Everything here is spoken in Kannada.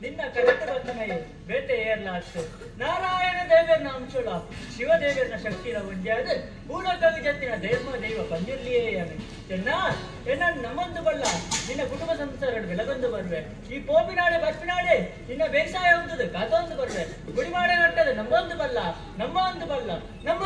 ನಿನ್ನ ಕರೆತ ಬಂದನಯೇ ಬೇಟೆ ಏರ್ಲಾತ್ತು ನಾರಾಯಣ ದೇವರನ ಅಂಶುಳ ಶಿವದೇವರನ ಶಕ್ತಿಯ ಒಂದ್ಯಾದ ಪೂರ್ಣಕವಿ ಜತ್ತಿನ ಧರ್ಮ ದೈವ ಬಂದಿರ್ಲಿಯೇ ಅನೆ ಚೆನ್ನ ಎನ್ನ ನಮ್ಮಂದು ಬಲ್ಲ ನಿನ್ನ ಕುಟುಂಬ ಸಂಸಾರ ಬೆಳಗೊಂದು ಬರುವೆ ಈ ಪೋಪಿನಾಡೆ ಬಸ್ಪಿನಾಡೆ ನಿನ್ನ ಬೇಸಾಯ ಹೊಂದದು ಕಾತೊಂದು ಬರುವೆ ಗುಡಿಮಾಡೆ ನಟ್ಟದು ನಮ್ಮೊಂದು ಬಲ್ಲ ನಮ್ಮ ಒಂದು ಬಲ್ಲ ನಮ್ಮ